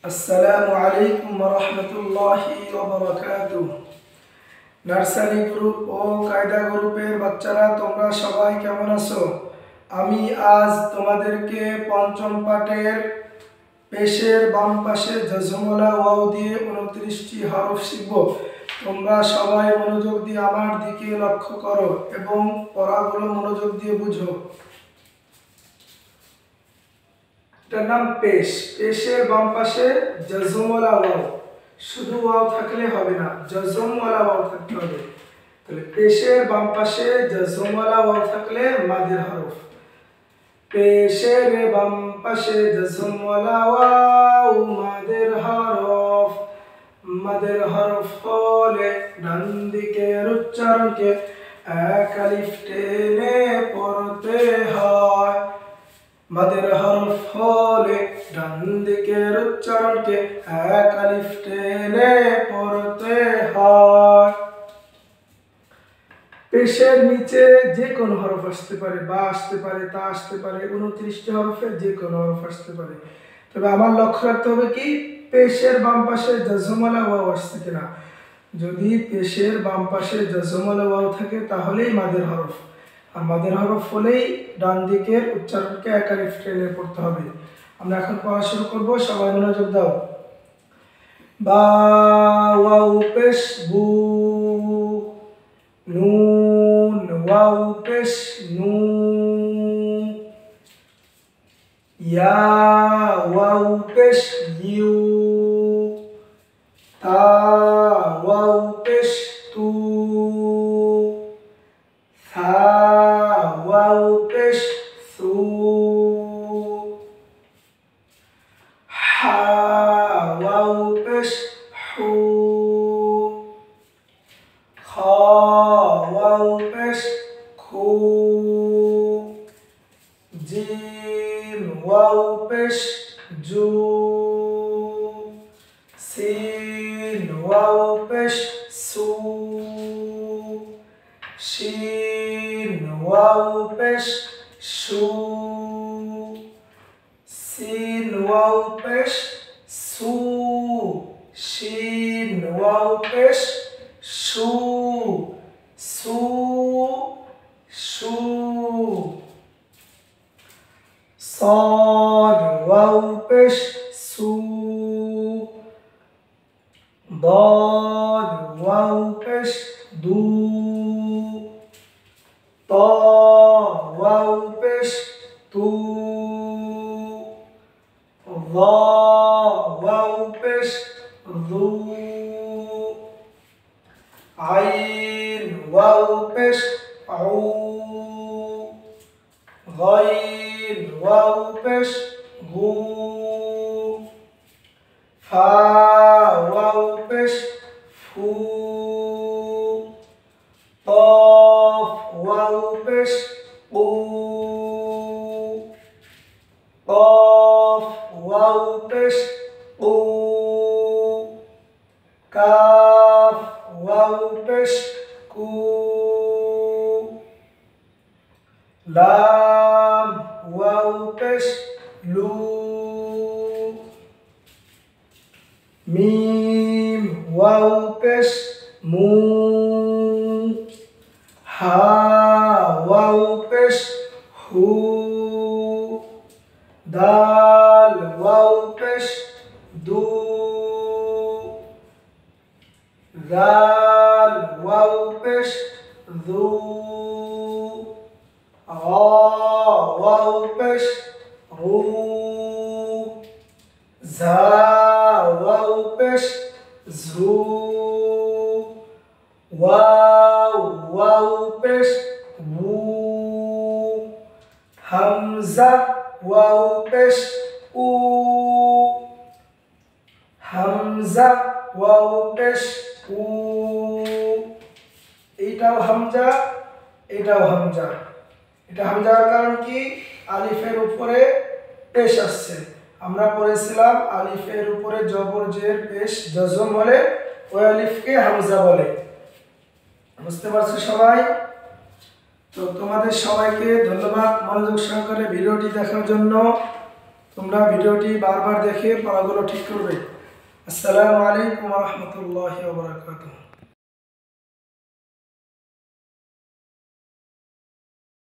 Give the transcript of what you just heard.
আসসালামু আলাইকুম ওয়া রাহমাতুল্লাহি ওয়া বারাকাতুহু। নার্সারি গ্রুপ ও কায়দা গ্রুপের বাচ্চারা তোমরা সবাই কেমন আছো? আমি আজ তোমাদেরকে পঞ্চম পাঠের পেশের বাম পাশে জজমওয়ালা ওয়াও দিয়ে 29টি হরফ শিখব। তোমরা সবাই মনোযোগ দিয়ে আমার দিকে লক্ষ্য করো এবং পড়াগুলো মনোযোগ দিয়ে বুঝো। এটার নাম পেশ। পেশের বাম পাশে জজমওয়ালা ওয়াও, শুধু ওয়াও থাকলে হবে না, জজমওয়ালা ওয়াও থাকতে হবে। তাহলে পেশের বাম পাশে জজমওয়ালা ওয়াও থাকলে মাদের হরফ। পেশের বাম পাশে জজমওয়ালা ওয়াও মাদের হরফ। মাদের হরফ হলে ডান দিকের উচ্চারণকে এক আলিফ টেনে পড়তে হয়। মাদের হরফ হলে ডান দিকের উচ্চারণকে এক আলিফ টেনে পড়তে হয়। পেশের নিচে যে কোনো হরফ আসতে পারে, বা আসতে পারে, তা আসতে পারে, 29টি হরফের যে কোনো হরফ আসতে পারে। তবে আমার লক্ষ্য রাখতে হবে কি, পেশের বাম পাশে জজমওয়ালা ওয়াও আসছে কিনা। যদি পেশের বাম পাশে জজমওয়ালা ওয়াও থাকে তাহলেই মাদের হরফ, আর মাদের হরফ হলেই ডান দিকের উচ্চারণকে এক আলিফ টেনে পড়তে হবে। আমরা এখন পড়া শুরু করব, সবাই মনোযোগ দাও। বা ওয়াও পেশ বু, নুন ওয়াও পেশ নু, ইয়া ওয়াও পেশ ইউ, তা ওয়াও পেশ তু, থা ওয়াও পেশ সু, হা ওয়াও পেশ হু, খ ওয়াও পেশ খু, জিম ওয়াও পেশ জু, সিন ওয়াও পেশ সু, শিন ওয়াও পেশ শু, সিন ওয়াও পেশ সু, শিন ওয়াও পেশ শু, সু শু, صاد ওয়াও পেশ সু, ضاد ওয়াও পেশ দু, ত ওয়াও পেশ তু, ظ ওয়াও পেশ যু, আইন ওয়াও পেশ আউ, غين واو পেশ গু, ফা ওয়াও পেশ ফু, কফ ওয়াও পেশ কু, কফ ওয়াও পেশ কু, কাফ ওয়াও পেশ কু, লাম ওয়াও পেশ লু, মিম ওয়াও পেশ মু, হা ওয়াও পেশ হু, দাল ওয়াও পেশ দু, জাল ওয়াও পেশ যু, ওয়াও পেশ রু, ঝা ওয়াও পেশ ঝু, ওয়াও ওয়াও পেশ ওউ, হামজা ওয়াও পেশ উ, হামজা ওয়াও পেশ উ, এটাও হামজা, এটাও হামজা। এটা হামজার কারণ কি, আলিফের উপরে পেশ আসছে। আমরা পড়েছিলাম আলিফের উপরে জবর জের পেশ জজম বলে, ওই আলিফকে হামজা বলে। বুঝতে পারছো সবাই? তো তোমাদের সবাইকে ধন্যবাদ মনোযোগ সহকারে ভিডিওটি দেখার জন্য। তোমরা ভিডিওটি বারবার দেখে পড়াগুলো ঠিক করবে। আসসালামু আলাইকুম ওয়া রাহমাতুল্লাহি ওয়া বারাকাতুহু।